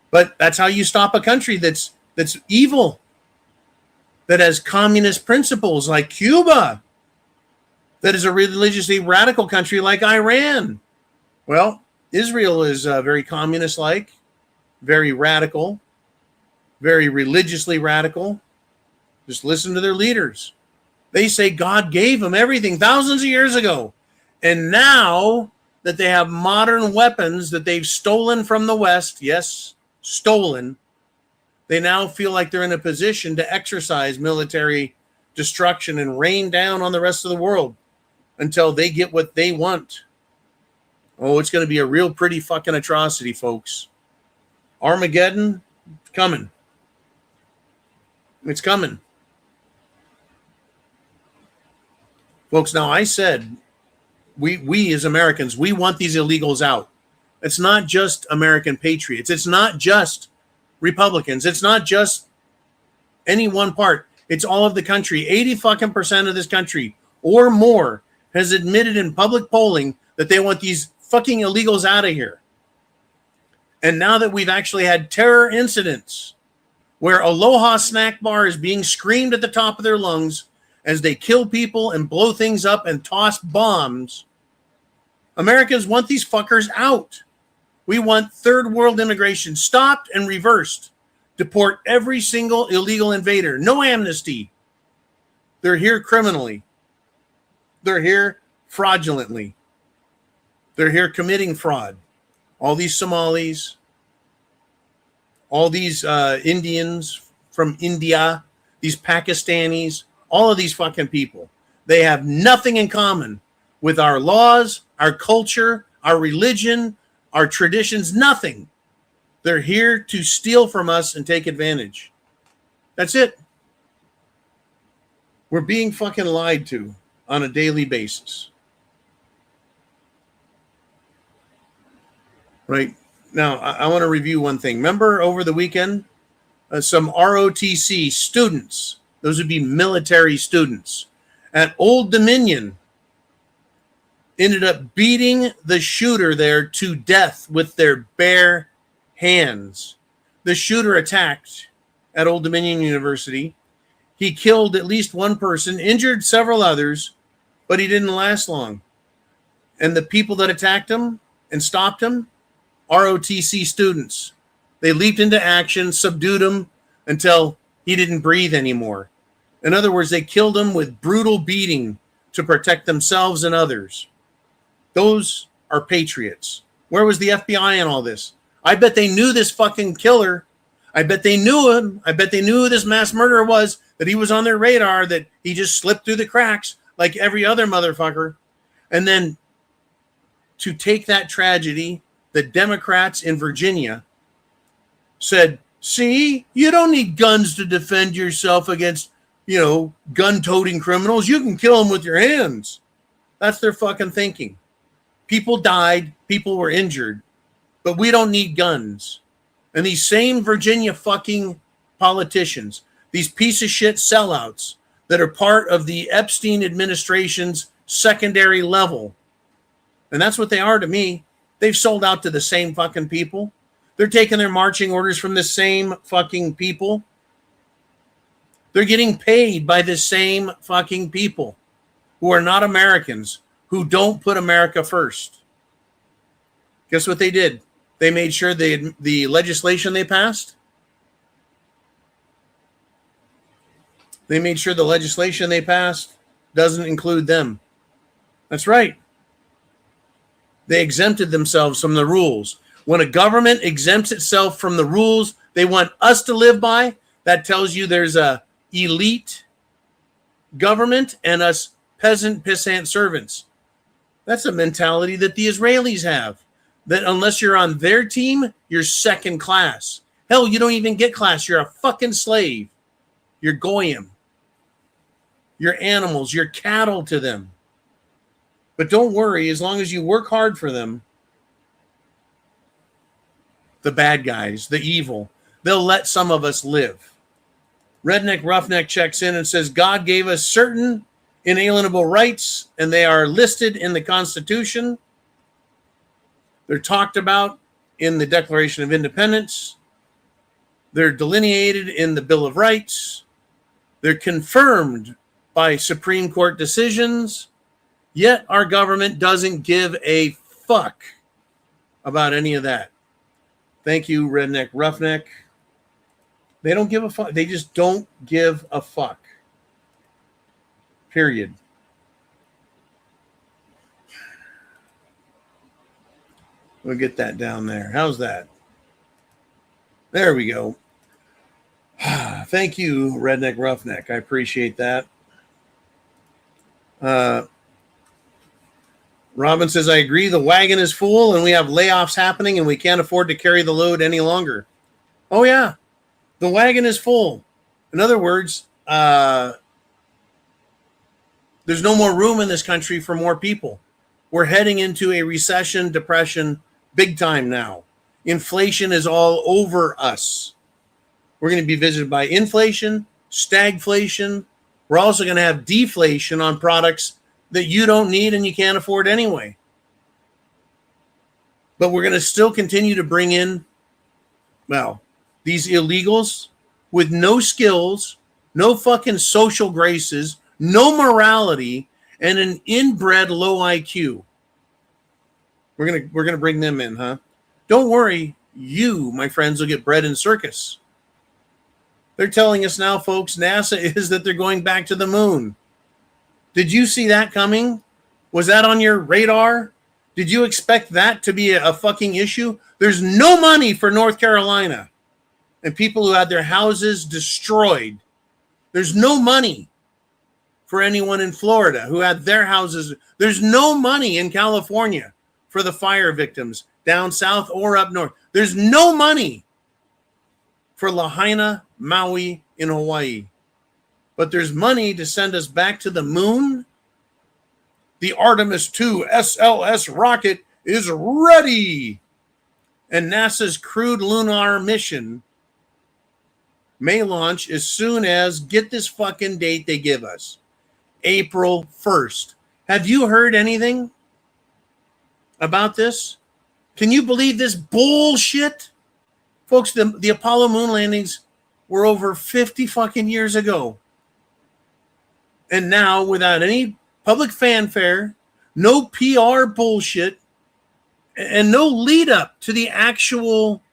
But that's how you stop a country that's evil, that has communist principles like Cuba, that is a religiously radical country like Iran. Well, Israel is very communist-like, very radical, very religiously radical. Just listen to their leaders. They say God gave them everything thousands of years ago. And now that they have modern weapons that they've stolen from the West, yes, stolen, they now feel like they're in a position to exercise military destruction and rain down on the rest of the world until they get what they want. Oh, it's going to be a real pretty fucking atrocity, folks. Armageddon, coming. It's coming. Folks, now I said, we as Americans, we want these illegals out. It's not just American patriots. It's not just Republicans. It's not just any one part. It's all of the country. 80% of this country or more has admitted in public polling that they want these fucking illegals out of here. And now that we've actually had terror incidents where Aloha Snack Bar is being screamed at the top of their lungs as they kill people and blow things up and toss bombs, Americans want these fuckers out. We want third world immigration stopped and reversed. Deport every single illegal invader. No amnesty. They're here criminally. They're here fraudulently. They're here committing fraud. All these Somalis, all these Indians from India, these Pakistanis, all of these fucking people. They have nothing in common with our laws, our culture, our religion, our traditions, nothing. They're here to steal from us and take advantage. That's it. We're being fucking lied to on a daily basis. Right? Now, I want to review one thing. Remember over the weekend, some ROTC students, those would be military students, at Old Dominion ended up beating the shooter there to death with their bare hands. The shooter attacked at Old Dominion University. He killed at least one person, injured several others, but he didn't last long. And the people that attacked him and stopped him, ROTC students. They leaped into action, subdued him until he didn't breathe anymore. In other words, they killed him with brutal beating to protect themselves and others. Those are patriots. Where was the FBI in all this? I bet they knew this fucking killer. I bet they knew him. I bet they knew who this mass murderer was, that he was on their radar, that he just slipped through the cracks like every other motherfucker. And then to take that tragedy, the Democrats in Virginia said, see, you don't need guns to defend yourself against, gun-toting criminals. You can kill them with your hands. That's their fucking thinking. People died. People were injured. But we don't need guns. And these same Virginia fucking politicians, these piece of shit sellouts that are part of the Epstein administration's secondary level, and that's what they are to me. They've sold out to the same fucking people. They're taking their marching orders from the same fucking people. They're getting paid by the same fucking people who are not Americans, who don't put America first. Guess what they did? They made sure the legislation they passed, they made sure the legislation they passed doesn't include them. That's right. They exempted themselves from the rules. When a government exempts itself from the rules they want us to live by, that tells you there's a elite government and us peasant pissant servants. That's a mentality that the Israelis have. That unless you're on their team, you're second class. Hell, you don't even get class. You're a fucking slave. You're goyim. You're animals. You're cattle to them. But don't worry, as long as you work hard for them, the bad guys, the evil, they'll let some of us live. Redneck Roughneck checks in and says, God gave us certain inalienable rights, and they are listed in the Constitution. They're talked about in the Declaration of Independence. They're delineated in the Bill of Rights. They're confirmed by Supreme Court decisions. Yet our government doesn't give a fuck about any of that. Thank you, Redneck Roughneck. They don't give a fuck. They just don't give a fuck. Period. We'll get that down there. How's that? There we go. Thank you, Redneck Roughneck. I appreciate that. Robin says, I agree. The wagon is full and we have layoffs happening and we can't afford to carry the load any longer. Oh, yeah. The wagon is full. In other words, there's no more room in this country for more people. We're heading into a recession, depression, big time now. Inflation is all over us. We're going to be visited by inflation, stagflation. We're also going to have deflation on products that you don't need and you can't afford anyway. But we're going to still continue to bring in, these illegals with no skills, no fucking social graces, no morality, and an inbred low IQ. We're gonna bring them in, huh? Don't worry, you, my friends, will get bred in circus. They're telling us now, folks, NASA is that they're going back to the moon. Did you see that coming? Was that on your radar? Did you expect that to be a fucking issue? There's no money for North Carolina. and people who had their houses destroyed. There's no money for anyone in Florida who had their houses. There's no money in California for the fire victims down south or up north. There's no money for Lahaina, Maui in Hawaii. But there's money to send us back to the moon. The Artemis II SLS rocket is ready. And NASA's crewed lunar mission may launch as soon as, get this fucking date they give us, April 1st. Have you heard anything about this? Can you believe this bullshit? Folks, the Apollo moon landings were over 50 fucking years ago. And now, without any public fanfare, no PR bullshit, and no lead up to the actual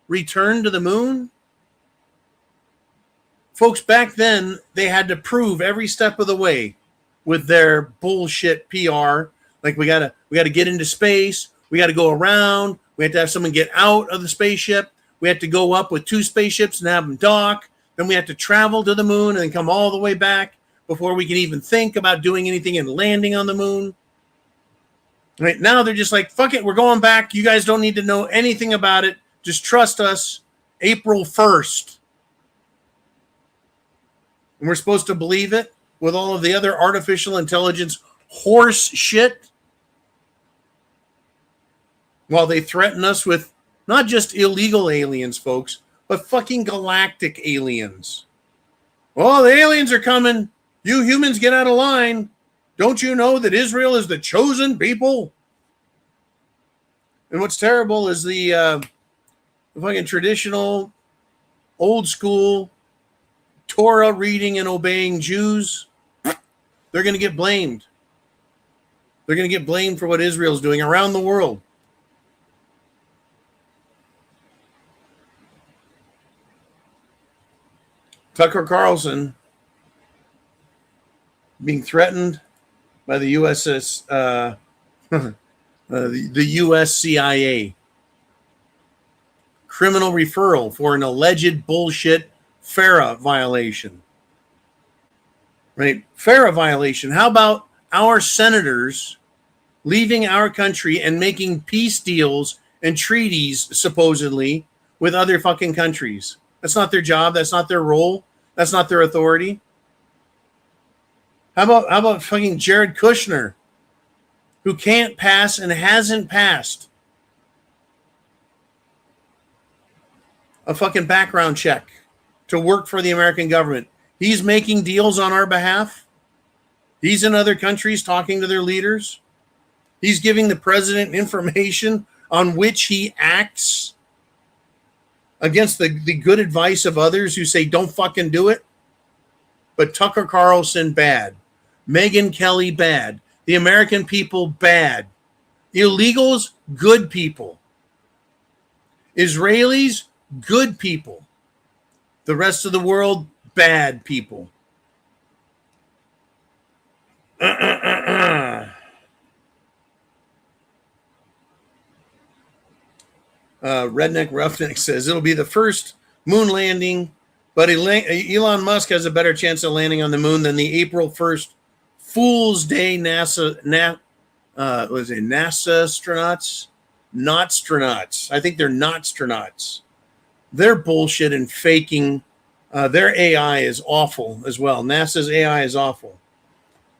return to the moon. Folks, back then, they had to prove every step of the way with their bullshit PR. Like, we gotta get into space. We got to go around. We have to have someone get out of the spaceship. We have to go up with 2 spaceships and have them dock. Then we have to travel to the moon and then come all the way back before we can even think about doing anything and landing on the moon. Right now, they're just like, fuck it, we're going back. You guys don't need to know anything about it. Just trust us. April 1st. And we're supposed to believe it with all of the other artificial intelligence horse shit, while they threaten us with not just illegal aliens, folks, but fucking galactic aliens. Oh, the aliens are coming. You humans get out of line. Don't you know that Israel is the chosen people? And what's terrible is the fucking traditional, old school, Torah reading and obeying Jews. They're going to get blamed. They're going to get blamed for what Israel's doing around the world. Tucker Carlson being threatened by the the U.S. CIA. Criminal referral for an alleged bullshit FARA violation. Right? FARA violation. How about our senators leaving our country and making peace deals and treaties, supposedly, with other fucking countries? That's not their job. That's not their role. That's not their authority. How about fucking Jared Kushner, who can't pass and hasn't passed a fucking background check to work for the American government? He's making deals on our behalf. He's in other countries talking to their leaders. He's giving the president information on which he acts against the good advice of others who say, don't fucking do it. But Tucker Carlson, bad. Megyn Kelly, bad. The American people, bad. Illegals, good people. Israelis, good people. The rest of the world, bad people. Redneck Roughneck says it'll be the first moon landing, but Elon Musk has a better chance of landing on the moon than the April 1st Fool's Day NASA astronauts? Notstronauts. I think they're notstronauts. They're bullshit and faking. Their AI is awful as well. NASA's AI is awful.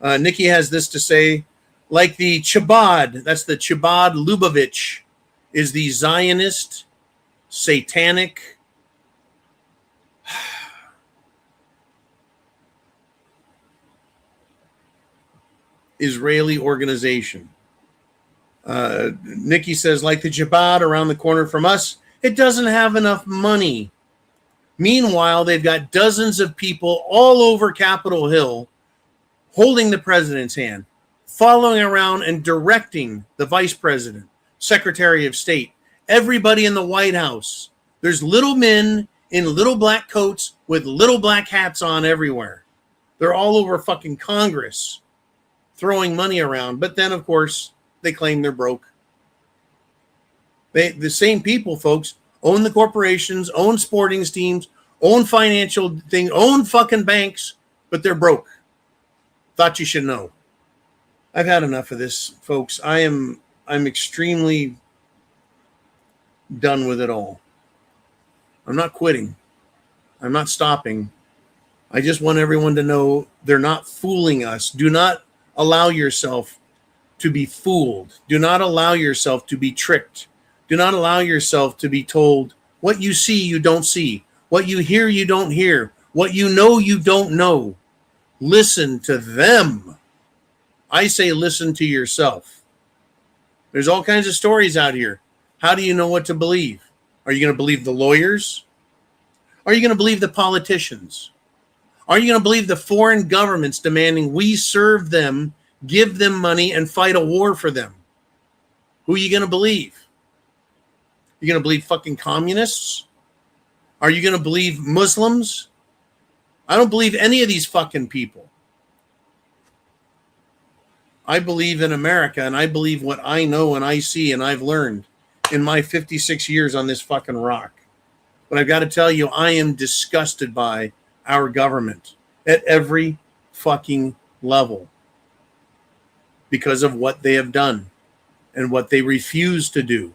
Nikki has this to say, like the Chabad, that's the Chabad Lubavitch, is the Zionist, satanic, Israeli organization. Nikki says, like the Chabad around the corner from us, it doesn't have enough money. Meanwhile, they've got dozens of people all over Capitol Hill holding the president's hand, following around and directing the vice president, Secretary of State, everybody in the White House. There's little men in little black coats with little black hats on everywhere. They're all over fucking Congress throwing money around. But then, of course, they claim they're broke. The same people, folks, own the corporations, own sporting teams, own financial thing, own fucking banks, but they're broke. Thought you should know. I've had enough of this, folks. I'm extremely done with it all. I'm not quitting. I'm not stopping. I just want everyone to know they're not fooling us. Do not allow yourself to be fooled. Do not allow yourself to be tricked. Do not allow yourself to be told what you see, you don't see. What you hear, you don't hear. What you don't know. Listen to them. I say listen to yourself. There's all kinds of stories out here. How do you know what to believe? Are you going to believe the lawyers? Are you going to believe the politicians? Are you going to believe the foreign governments demanding we serve them, give them money, and fight a war for them? Who are you going to believe? You going to believe fucking communists? Are you going to believe Muslims? I don't believe any of these fucking people. I believe in America, and I believe what I know and I see and I've learned in my 56 years on this fucking rock. But I've got to tell you, I am disgusted by our government at every fucking level because of what they have done and what they refuse to do,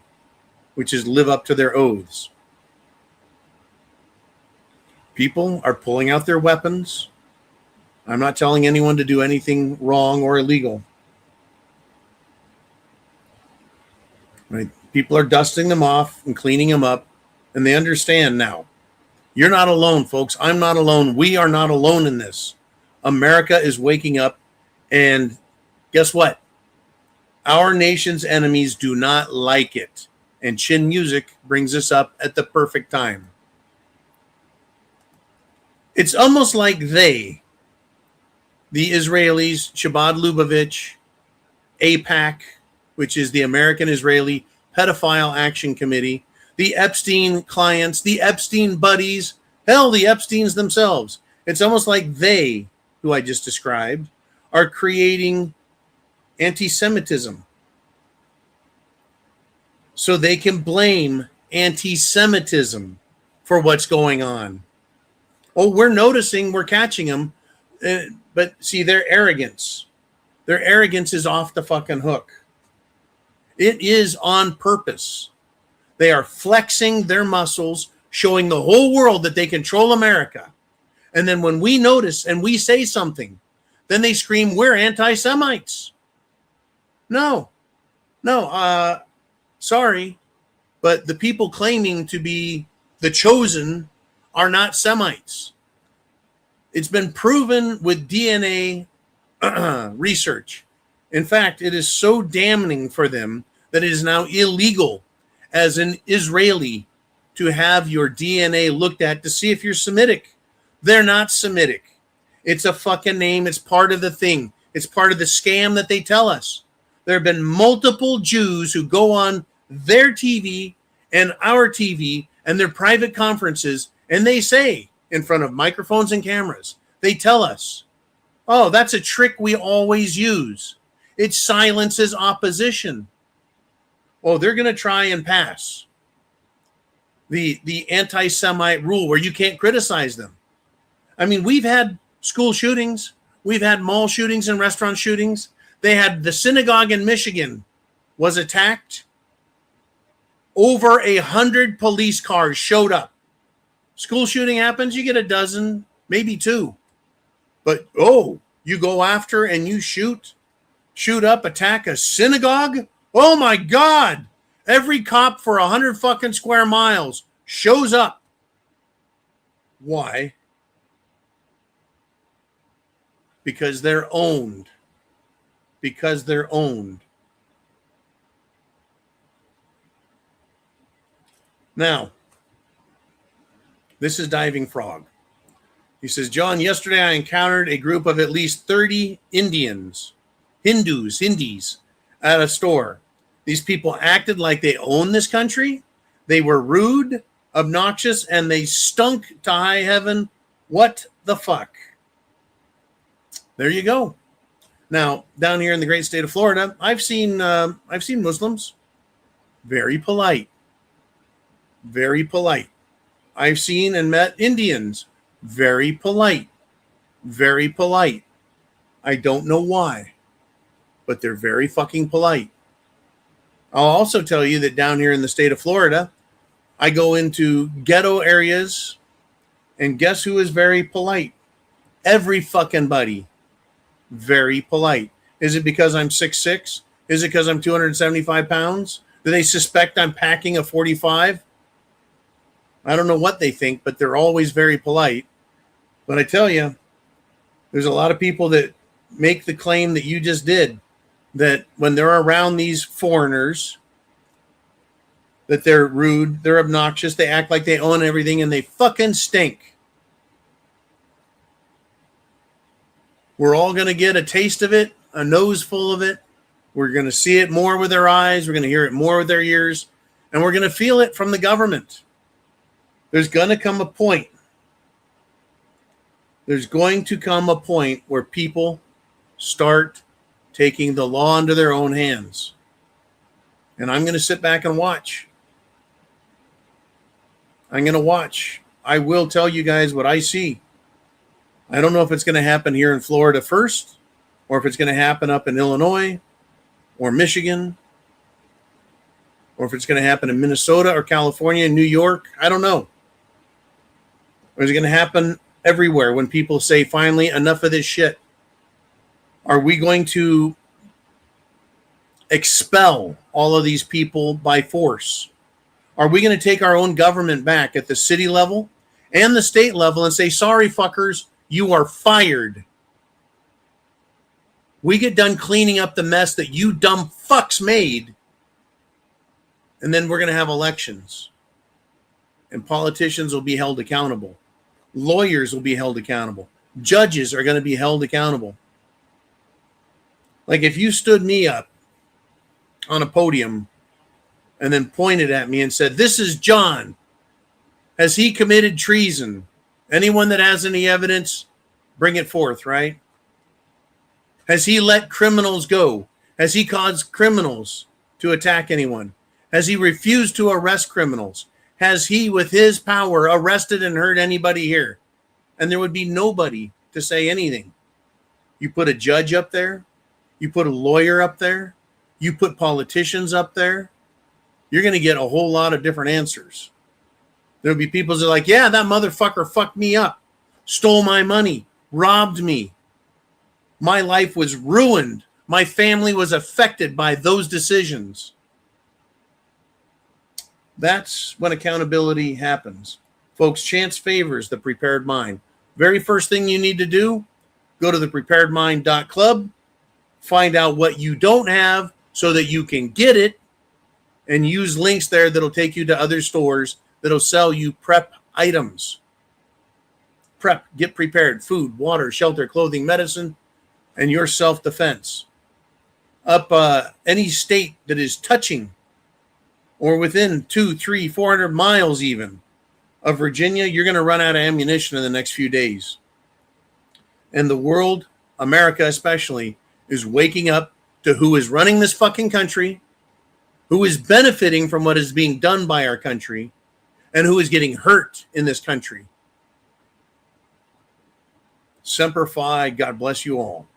which is live up to their oaths. People are pulling out their weapons. I'm not telling anyone to do anything wrong or illegal. Right? People are dusting them off and cleaning them up, and they understand now. You're not alone, folks. I'm not alone. We are not alone in this. America is waking up, and guess what? Our nation's enemies do not like it. And Chin Music brings us up at the perfect time. It's almost like the Israelis, Chabad Lubavitch, AIPAC, which is the American Israeli Pedophile Action Committee, the Epstein clients, the Epstein buddies, hell, the Epsteins themselves. It's almost like they, who I just described, are creating anti-Semitism so they can blame anti-Semitism for what's going on. Oh, we're noticing, we're catching them, but see, their arrogance is off the fucking hook. It is on purpose. They are flexing their muscles, showing the whole world that they control America. And then when we notice and we say something, then they scream, we're anti-Semites. No, sorry, but the people claiming to be the chosen are not Semites. It's been proven with DNA research. In fact, it is so damning for them that it is now illegal as an Israeli to have your DNA looked at to see if you're Semitic. They're not Semitic. It's a fucking name. It's part of the thing. It's part of the scam that they tell us. There have been multiple Jews who go on their TV and our TV and their private conferences, and they say in front of microphones and cameras, they tell us, oh, that's a trick we always use. It silences opposition. Oh, they're going to try and pass the anti-Semite rule where you can't criticize them. I mean, we've had school shootings. We've had mall shootings and restaurant shootings. They had the synagogue in Michigan was attacked. Over 100 police cars showed up. School shooting happens, you get a dozen, maybe two. But, you go after and you shoot up, attack a synagogue? Oh, my God. Every cop for 100 fucking square miles shows up. Why? Because they're owned. Because they're owned. Now, this is Diving Frog. He says, John, yesterday I encountered a group of at least 30 Hindis, at a store. These people acted like they own this country. They were rude, obnoxious, and they stunk to high heaven. What the fuck? There you go. Now, down here in the great state of Florida, I've seen Muslims very polite. very polite. I've seen and met Indians, very polite, very polite. I don't know why, but they're very fucking polite. I'll also tell you that down here in the state of Florida, I go into ghetto areas, and guess who is very polite? Every fucking buddy. Very polite. Is it because I'm 6'6"? Is it because I'm 275 pounds? Do they suspect I'm packing a 45? I don't know what they think, but they're always very polite. But I tell you, there's a lot of people that make the claim that you just did, that when they're around these foreigners, that they're rude, they're obnoxious, they act like they own everything, and they fucking stink. We're all going to get a taste of it, a nose full of it. We're going to see it more with our eyes. We're going to hear it more with our ears. And we're going to feel it from the government. There's going to come a point. There's going to come a point where people start taking the law into their own hands. And I'm going to sit back and watch. I'm going to watch. I will tell you guys what I see. I don't know if it's going to happen here in Florida first, or if it's going to happen up in Illinois or Michigan, or if it's going to happen in Minnesota or California, New York. I don't know. Or is it going to happen everywhere when people say, finally, enough of this shit? Are we going to expel all of these people by force? Are we going to take our own government back at the city level and the state level and say, sorry, fuckers, you are fired? We get done cleaning up the mess that you dumb fucks made, and then we're going to have elections. And politicians will be held accountable. Lawyers will be held accountable. Judges are going to be held accountable. Like if you stood me up on a podium and then pointed at me and said, this is John. Has he committed treason? Anyone that has any evidence, bring it forth, right? Has he let criminals go? Has he caused criminals to attack anyone? Has he refused to arrest criminals? Has he, with his power, arrested and hurt anybody here? And there would be nobody to say anything. You put a judge up there. You put a lawyer up there. You put politicians up there. You're going to get a whole lot of different answers. There'll be people that are like, yeah, that motherfucker fucked me up, stole my money, robbed me. My life was ruined. My family was affected by those decisions. That's when accountability happens. Folks, chance favors the prepared mind. Very first thing you need to do, go to thepreparedmind.club, find out what you don't have so that you can get it, and use links there that'll take you to other stores that'll sell you prep items. Prep, get prepared, food, water, shelter, clothing, medicine, and your self-defense. Up any state that is touching or within 200, 300, 400 miles even of Virginia, you're going to run out of ammunition in the next few days. And the world, America especially, is waking up to who is running this fucking country, who is benefiting from what is being done by our country, and who is getting hurt in this country. Semper Fi, God bless you all.